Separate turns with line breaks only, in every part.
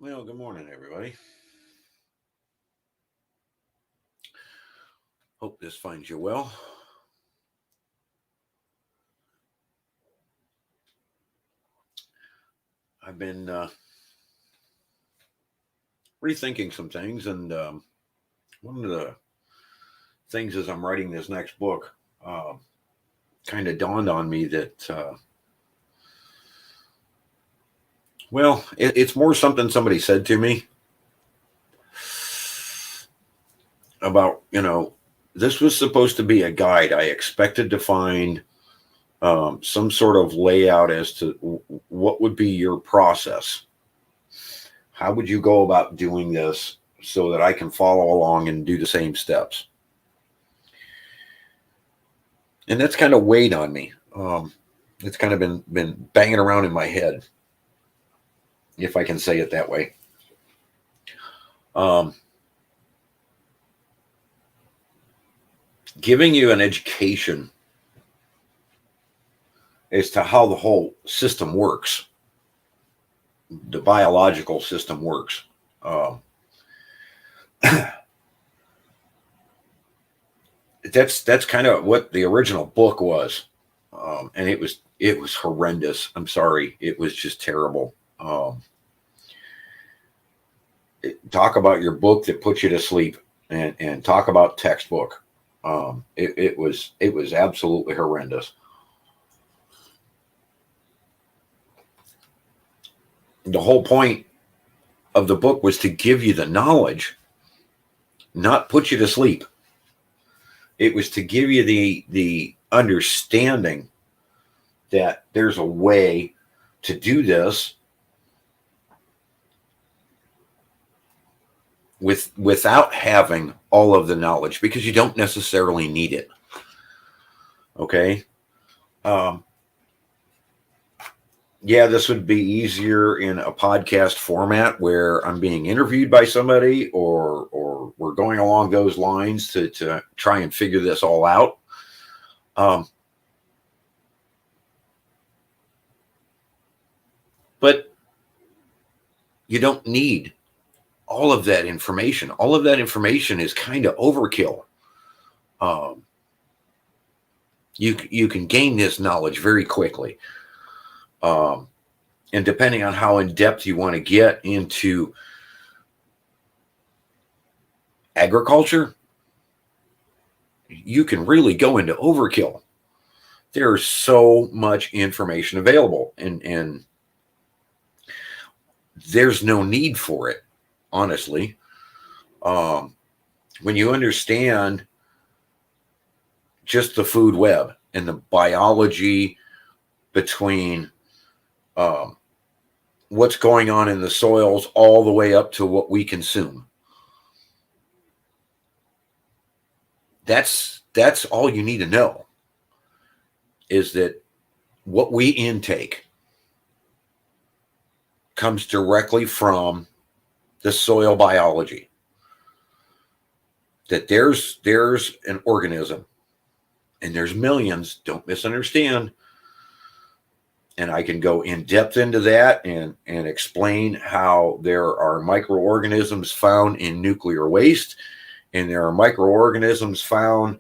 Well, good morning, everybody. Hope this finds you well. I've been rethinking some things, and one of the things as I'm writing this next book kind of dawned on me that, it's more something somebody said to me about, this was supposed to be a guide. I expected to find some sort of layout as to what would be your process. How would you go about doing this so that I can follow along and do the same steps? And that's kind of weighed on me. It's kind of been banging around in my head, if I can say it that way. Giving you an education as to how the whole system works, the biological system works. That's kind of what the original book was, and it was horrendous. I'm sorry, it was just terrible. Talk about your book that puts you to sleep, and talk about textbook. It was absolutely horrendous. The whole point of the book was to give you the knowledge, not put you to sleep. It was to give you the understanding that there's a way to do this without having all of the knowledge, because you don't necessarily need it. Okay. Yeah, this would be easier in a podcast format where I'm being interviewed by somebody, or we're going along those lines to try and figure this all out. But you don't need all of that information. All of that information is kind of overkill. You can gain this knowledge very quickly. And depending on how in depth you want to get into agriculture, you can really go into overkill. There's so much information available, and there's no need for it, honestly. When you understand just the food web and the biology between what's going on in the soils all the way up to what we consume, that's all you need to know, is that what we intake comes directly from the soil biology. That there's an organism, and there's millions, don't misunderstand. And I can go in depth into that and explain how there are microorganisms found in nuclear waste, and there are microorganisms found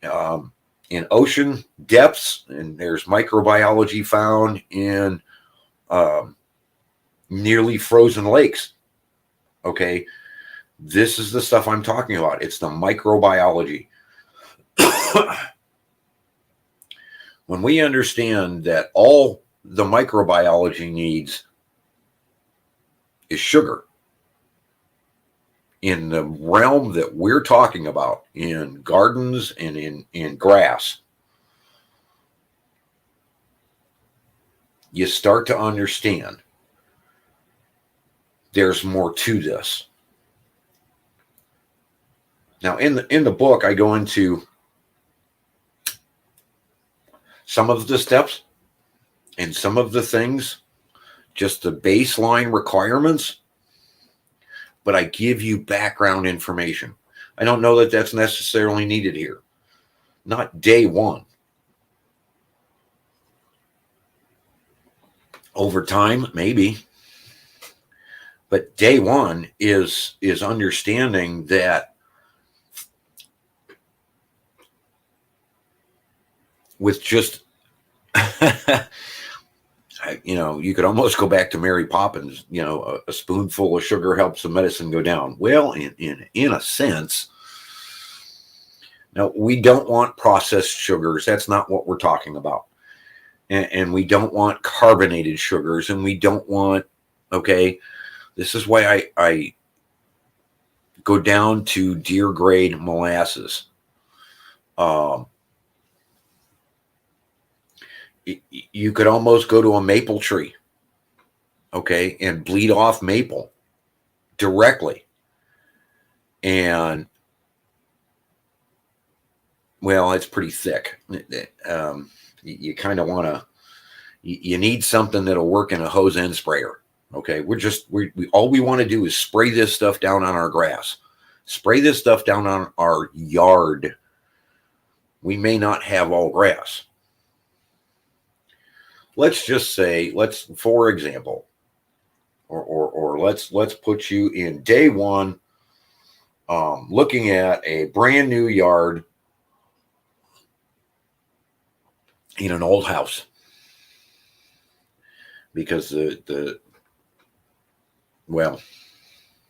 in ocean depths, and there's microbiology found in nearly frozen lakes. Okay, this is the stuff I'm talking about. It's the microbiology. When we understand that all the microbiology needs is sugar, in the realm that we're talking about, in gardens and in grass, you start to understand there's more to this. Now, in the book, I go into some of the steps and some of the things, just the baseline requirements, but I give you background information. I don't know that that's necessarily needed here. Not day one. Over time, maybe. But day one is understanding that with just you could almost go back to Mary Poppins. A spoonful of sugar helps the medicine go down. Well, in a sense, no, we don't want processed sugars. That's not what we're talking about. And we don't want carbonated sugars, and we don't want, okay, this is why I go down to deer grade molasses. You could almost go to a maple tree, okay, and bleed off maple directly. And, well, it's pretty thick. You kind of want to, you need something that'll work in a hose end sprayer. Okay. We all we want to do is spray this stuff down on our grass, spray this stuff down on our yard. We may not have all grass. Let's just say, for example, or let's put you in day one, looking at a brand new yard in an old house, because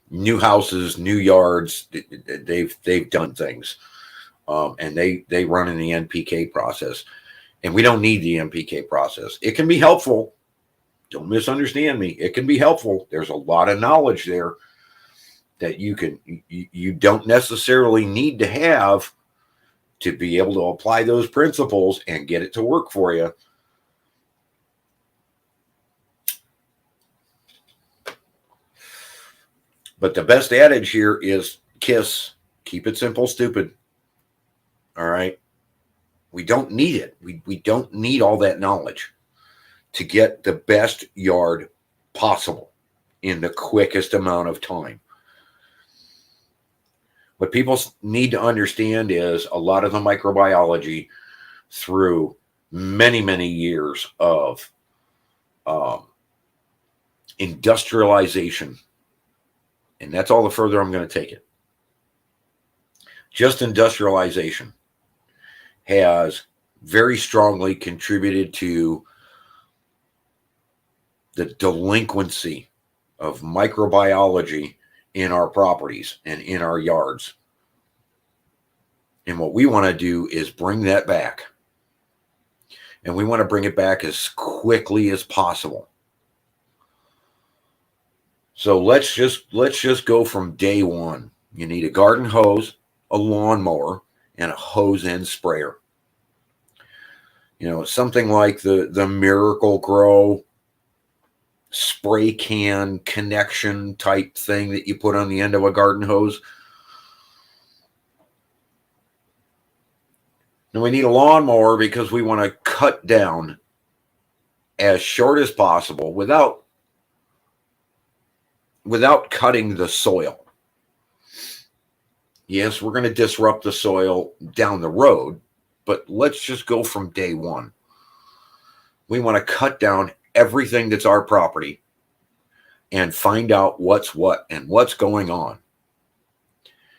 new houses, new yards, they've done things, and they run in the NPK process, and we don't need the NPK process. It can be helpful. Don't misunderstand me. It can be helpful. There's a lot of knowledge there that you don't necessarily need to have to be able to apply those principles and get it to work for you. But the best adage here is KISS. Keep it simple, stupid. All right. We don't need it. We don't need all that knowledge to get the best yard possible in the quickest amount of time. What people need to understand is a lot of the microbiology through many, many years of industrialization, and that's all the further I'm going to take it. Just industrialization has very strongly contributed to the delinquency of microbiology in our properties and in our yards. And what we want to do is bring that back. And we want to bring it back as quickly as possible. So let's just go from day one. You need a garden hose, a lawnmower, and a hose end sprayer. Something like the Miracle-Gro spray can connection type thing that you put on the end of a garden hose. And we need a lawnmower because we want to cut down as short as possible without cutting the soil. Yes, we're going to disrupt the soil down the road, but let's just go from day one. We want to cut down everything that's our property and find out what's what and what's going on.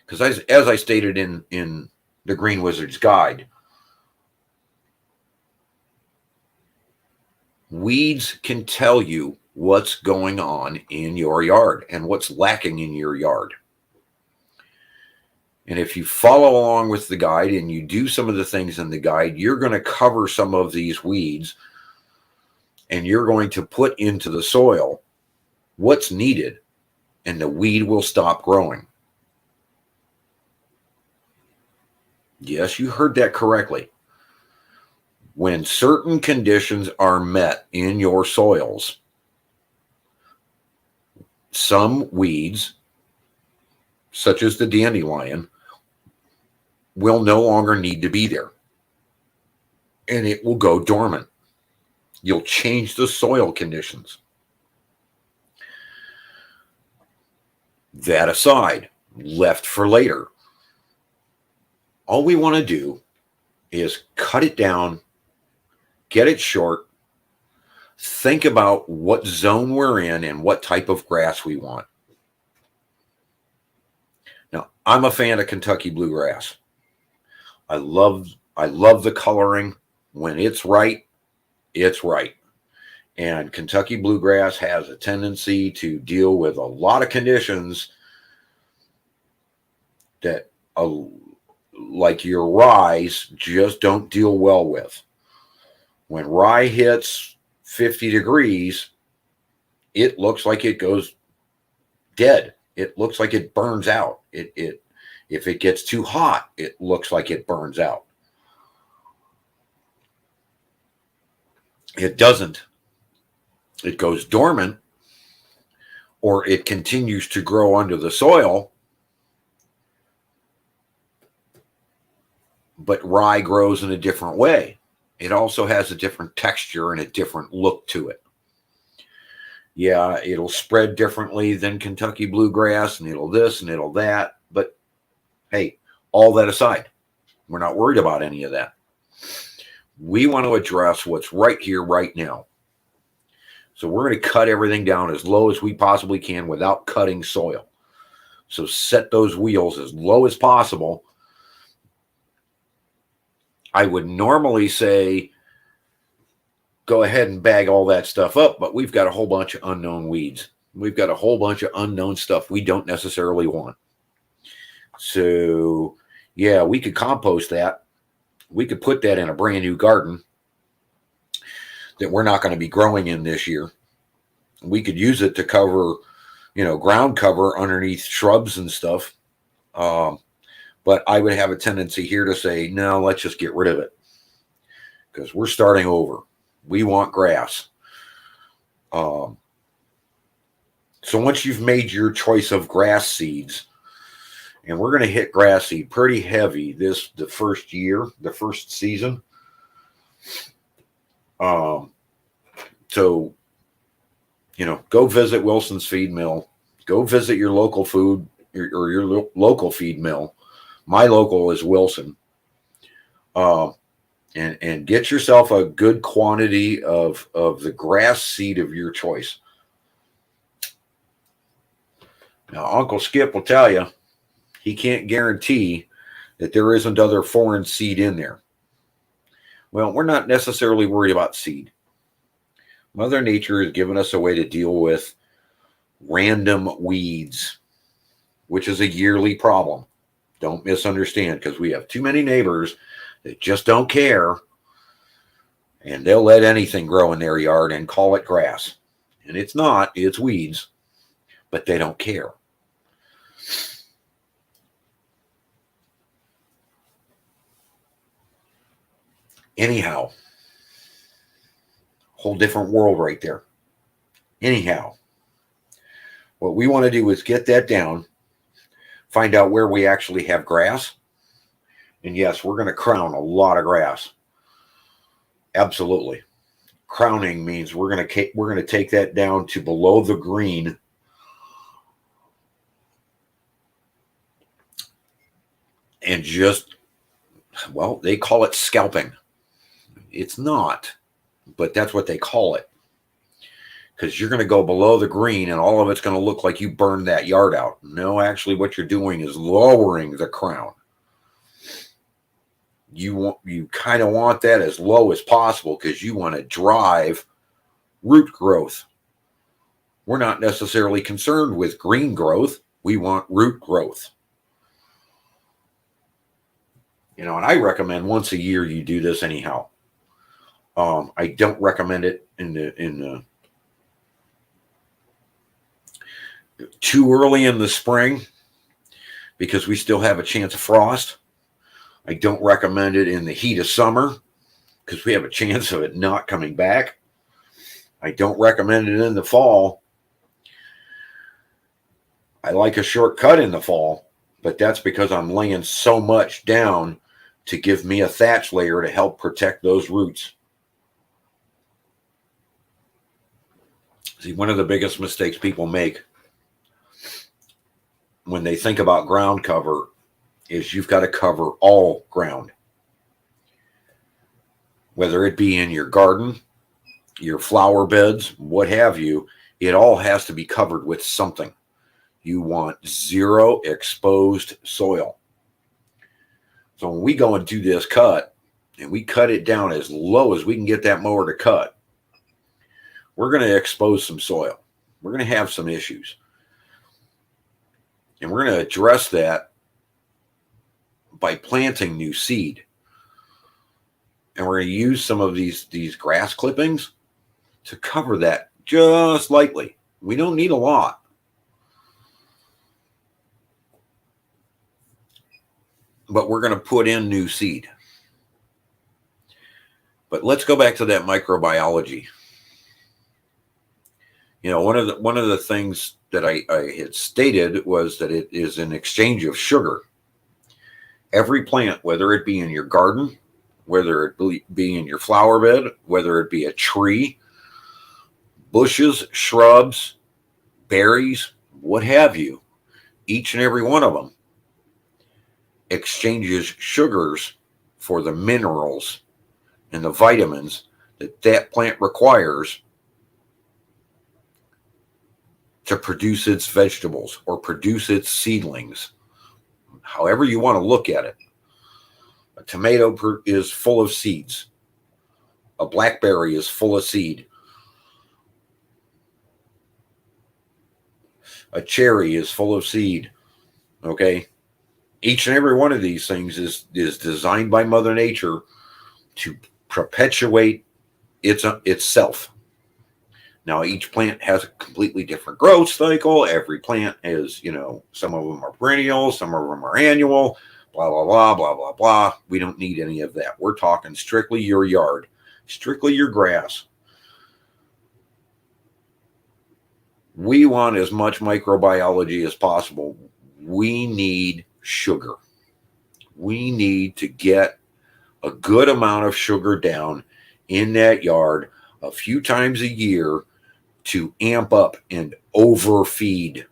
Because as I stated in the Green Wizard's Guide, weeds can tell you what's going on in your yard and what's lacking in your yard. And if you follow along with the guide and you do some of the things in the guide, you're going to cover some of these weeds, and you're going to put into the soil what's needed, and the weed will stop growing. Yes, you heard that correctly. When certain conditions are met in your soils, some weeds, such as the dandelion, will no longer need to be there, and it will go dormant. You'll change the soil conditions. That aside, left for later, all we want to do is cut it down, get it short, think about what zone we're in and what type of grass we want. Now, I'm a fan of Kentucky Bluegrass. I love the coloring. When it's right, it's right. And Kentucky Bluegrass has a tendency to deal with a lot of conditions that, like your ryes, just don't deal well with. When rye hits 50 degrees, it looks like it goes dead. It looks like it burns out. If it gets too hot, it looks like it burns out. It doesn't. It goes dormant, or it continues to grow under the soil, but rye grows in a different way. It also has a different texture and a different look to it. Yeah, it'll spread differently than Kentucky Bluegrass, and it'll this and it'll that. But hey, all that aside, we're not worried about any of that. We want to address what's right here, right now. So we're going to cut everything down as low as we possibly can without cutting soil. So set those wheels as low as possible. I would normally say go ahead and bag all that stuff up, but we've got a whole bunch of unknown weeds. We've got a whole bunch of unknown stuff we don't necessarily want. So, yeah, we could compost that. We could put that in a brand new garden that we're not going to be growing in this year. We could use it to cover, ground cover underneath shrubs and stuff. But I would have a tendency here to say, no, let's just get rid of it because we're starting over. We want grass. So once you've made your choice of grass seeds, and we're going to hit grass seed pretty heavy the first year, the first season. So, go visit Wilson's Feed Mill. Go visit your local food or your local feed mill. My local is Wilson. And get yourself a good quantity of the grass seed of your choice. Now, Uncle Skip will tell you he can't guarantee that there isn't other foreign seed in there. Well, we're not necessarily worried about seed. Mother Nature has given us a way to deal with random weeds, which is a yearly problem. Don't misunderstand, because we have too many neighbors that just don't care, and they'll let anything grow in their yard and call it grass. And it's not, it's weeds, but they don't care. Anyhow, whole different world right there. Anyhow, what we want to do is get that down, find out where we actually have grass. And yes, we're going to crown a lot of grass. Absolutely. Crowning means we're going to take that down to below the green. And just, well, they call it scalping. It's not, but that's what they call it. Because you're going to go below the green and all of it's going to look like you burned that yard out. No, actually what you're doing is lowering the crown. You kind of want that as low as possible because you want to drive root growth. We're not necessarily concerned with green growth. We want root growth. And I recommend once a year you do this anyhow. I don't recommend it in the too early in the spring because we still have a chance of frost. I don't recommend it in the heat of summer because we have a chance of it not coming back. I don't recommend it in the fall. I like a shortcut in the fall, but that's because I'm laying so much down to give me a thatch layer to help protect those roots. See, one of the biggest mistakes people make when they think about ground cover is you've got to cover all ground. Whether it be in your garden, your flower beds, what have you, it all has to be covered with something. You want zero exposed soil. So when we go and do this cut, and we cut it down as low as we can get that mower to cut, we're going to expose some soil. We're going to have some issues. And we're going to address that by planting new seed. And we're going to use some of these grass clippings to cover that just lightly. We don't need a lot. But we're going to put in new seed. But let's go back to that microbiology. You know, one of the things that I had stated was that it is an exchange of sugar. Every plant, whether it be in your garden, whether it be in your flower bed, whether it be a tree, bushes, shrubs, berries, what have you, each and every one of them exchanges sugars for the minerals and the vitamins that plant requires to produce its vegetables or produce its seedlings. However you want to look at it. A tomato is full of seeds. A blackberry is full of seed. A cherry is full of seed. Okay? Each and every one of these things is designed by Mother Nature to perpetuate itself. Now, each plant has a completely different growth cycle. Every plant is, you know, some of them are perennial, some of them are annual, blah, blah, blah, blah, blah, blah. We don't need any of that. We're talking strictly your yard, strictly your grass. We want as much microbiology as possible. We need sugar. We need to get a good amount of sugar down in that yard a few times a year to amp up and overfeed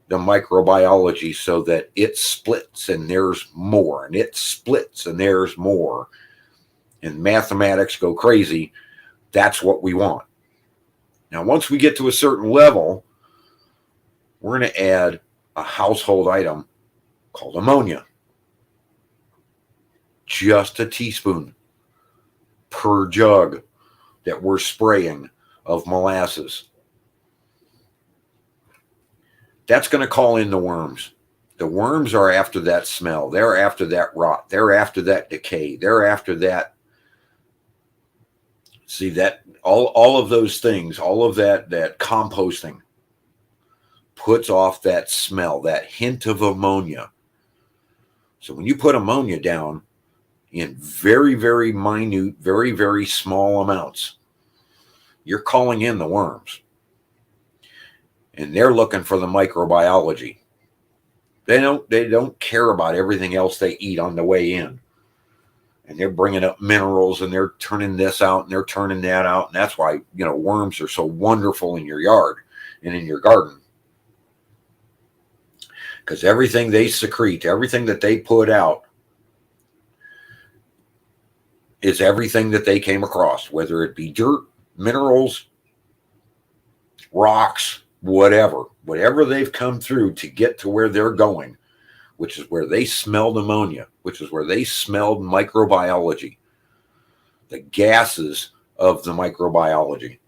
the microbiology so that it splits and there's more, and it splits and there's more, and mathematics go crazy. That's what we want. Now, once we get to a certain level, we're going to add a household item called ammonia. Just a teaspoon per jug that we're spraying of molasses. That's going to call in the worms. The worms are after that smell. They're after that rot. They're after that decay. They're after that. See, that all of those things, all of that composting puts off that smell, that hint of ammonia. So when you put ammonia down in very, very minute, very, very small amounts, you're calling in the worms. And they're looking for the microbiology. They don't care about everything else they eat on the way in. And they're bringing up minerals, and they're turning this out, and they're turning that out. And that's why, you know, worms are so wonderful in your yard and in your garden. Because everything they secrete, everything that they put out is everything that they came across, whether it be dirt, minerals, rocks, whatever they've come through to get to where they're going, which is where they smelled ammonia, which is where they smelled microbiology, the gases of the microbiology.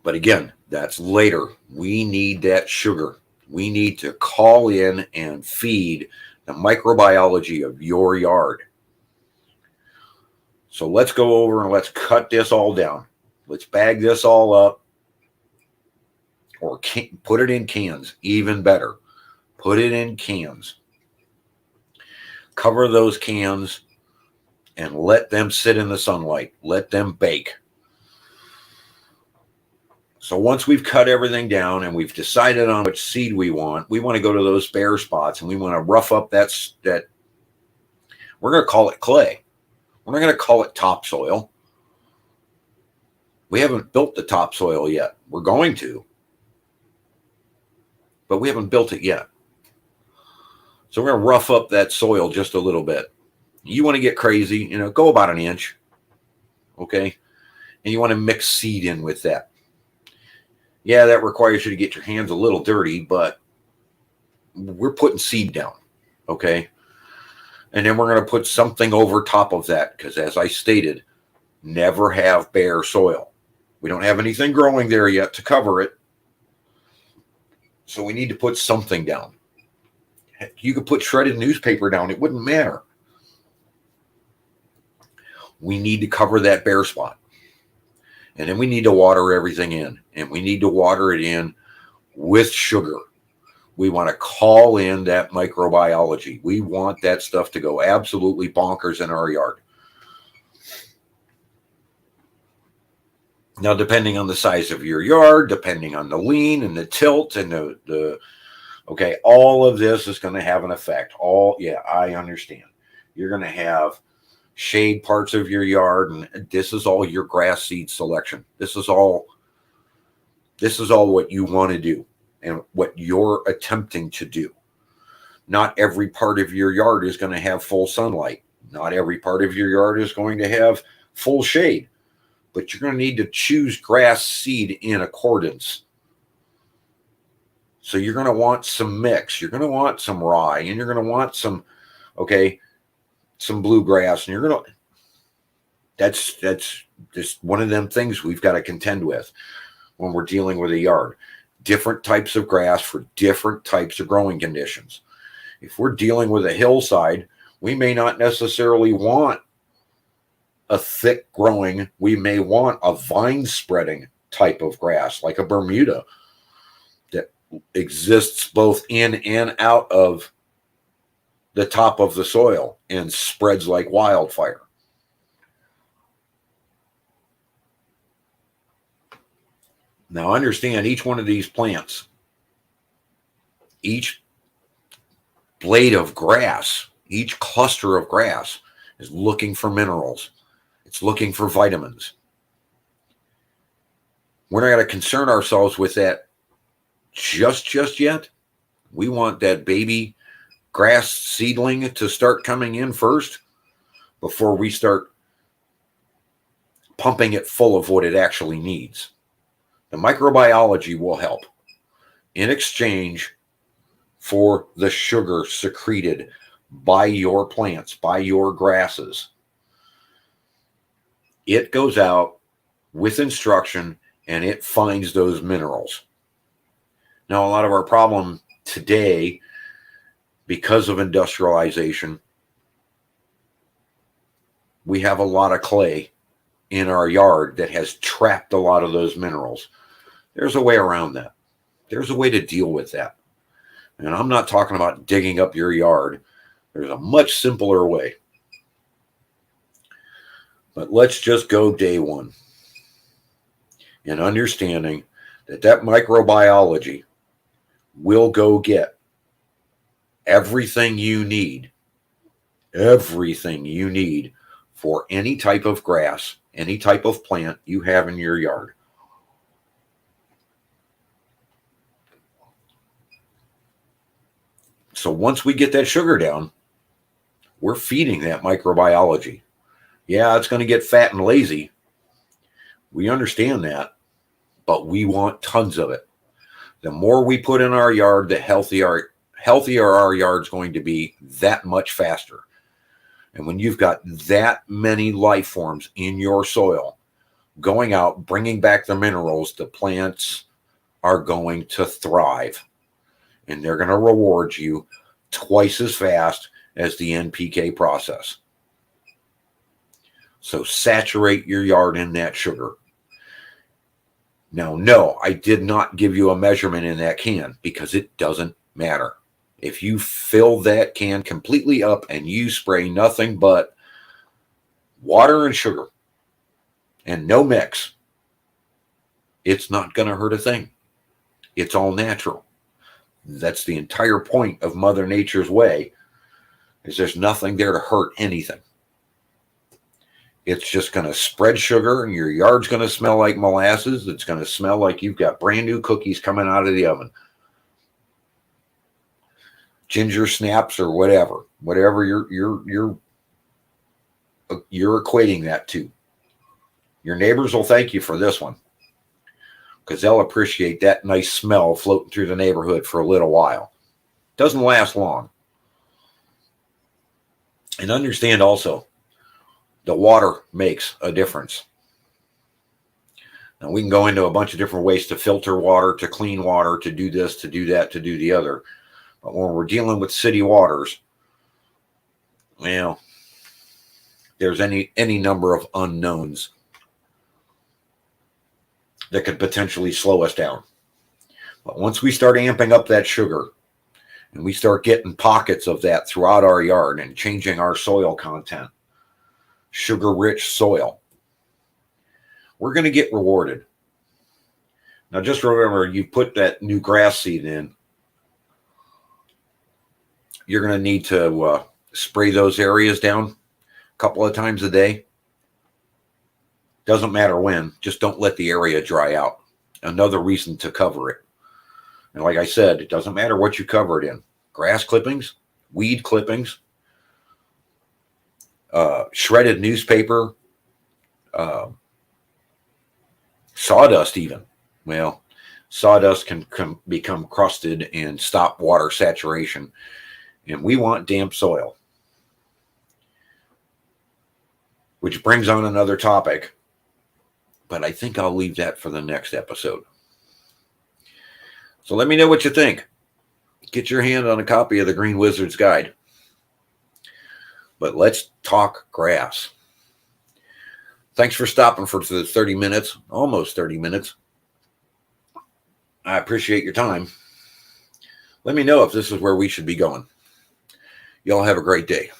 But again, that's later. We need that sugar. We need to call in and feed the microbiology of your yard. So let's go over and let's cut this all down. Let's bag this all up, or put it in cans, even better. Put it in cans. Cover those cans and let them sit in the sunlight. Let them bake. So once we've cut everything down and we've decided on which seed we want to go to those bare spots, and we want to rough up that we're going to call it clay. We're not going to call it topsoil. We haven't built the topsoil yet. We're going to, but we haven't built it yet. So we're going to rough up that soil just a little bit. You want to get crazy, you know, go about 1 inch. Okay. And you want to mix seed in with that. Yeah, that requires you to get your hands a little dirty, but we're putting seed down, okay? And then we're going to put something over top of that because, as I stated, never have bare soil. We don't have anything growing there yet to cover it. So we need to put something down. You could put shredded newspaper down. It wouldn't matter. We need to cover that bare spot. And then we need to water everything in. And we need to water it in with sugar. We want to call in that microbiology. We want that stuff to go absolutely bonkers in our yard. Now, depending on the size of your yard, depending on the lean and the tilt and okay, all of this is going to have an effect. Yeah, I understand. You're going to have shade parts of your yard, and this is all your grass seed selection. This is all what you want to do and what you're attempting to do. Not every part of your yard is going to have full sunlight. Not every part of your yard is going to have full shade. But you're going to need to choose grass seed in accordance. So you're going to want some mix. You're going to want some rye, and you're going to want some bluegrass, and you're going to. That's just one of them things we've got to contend with when we're dealing with a yard. Different types of grass for different types of growing conditions. If we're dealing with a hillside, we may not necessarily want a thick growing, we may want a vine spreading type of grass, like a Bermuda, that exists both in and out of the top of the soil and spreads like wildfire. Now understand, each one of these plants, each blade of grass, each cluster of grass is looking for minerals. It's looking for vitamins. We're not going to concern ourselves with that just yet. We want that baby grass seedling to start coming in first before we start pumping it full of what it actually needs. The microbiology will help in exchange for the sugar secreted by your plants, by your grasses. It goes out with instruction and it finds those minerals. Now, a lot of our problem today, because of industrialization, we have a lot of clay in our yard that has trapped a lot of those minerals. There's a way around that. There's a way to deal with that. And I'm not talking about digging up your yard. There's a much simpler way. But let's just go day one in understanding that microbiology will go get everything you need for any type of grass, any type of plant you have in your yard. So once we get that sugar down, we're feeding that microbiology. Yeah, it's going to get fat and lazy. We understand that, but we want tons of it. The more we put in our yard, the healthier our yard's going to be, that much faster. And when you've got that many life forms in your soil going out, bringing back the minerals, the plants are going to thrive. And they're going to reward you twice as fast as the NPK process. So saturate your yard in that sugar. Now, no, I did not give you a measurement in that can because it doesn't matter. If you fill that can completely up and you spray nothing but water and sugar and no mix, it's not going to hurt a thing. It's all natural. That's the entire point of Mother Nature's way, is there's nothing there to hurt anything. It's just going to spread sugar, and your yard's going to smell like molasses. It's going to smell like you've got brand new cookies coming out of the oven. Ginger snaps or whatever you're equating that to. Your neighbors will thank you for this one, because they'll appreciate that nice smell floating through the neighborhood for a little while. Doesn't last long. And understand also, the water makes a difference. Now, we can go into a bunch of different ways to filter water, to clean water, to do this, to do that, to do the other. But when we're dealing with city waters, well, there's any number of unknowns that could potentially slow us down. But once we start amping up that sugar, and we start getting pockets of that throughout our yard and changing our soil content, sugar-rich soil, we're going to get rewarded. Now, just remember, you put that new grass seed in, you're going to need to spray those areas down a couple of times a day. Doesn't matter when, just don't let the area dry out. Another reason to cover it. And like I said, it doesn't matter what you cover it in. Grass clippings, weed clippings, shredded newspaper, sawdust even. Well, sawdust can become crusted and stop water saturation. And we want damp soil. Which brings on another topic. But I think I'll leave that for the next episode. So let me know what you think. Get your hand on a copy of the Green Wizard's Guide. But let's talk grass. Thanks for stopping for the 30 minutes, almost 30 minutes. I appreciate your time. Let me know if this is where we should be going. Y'all have a great day.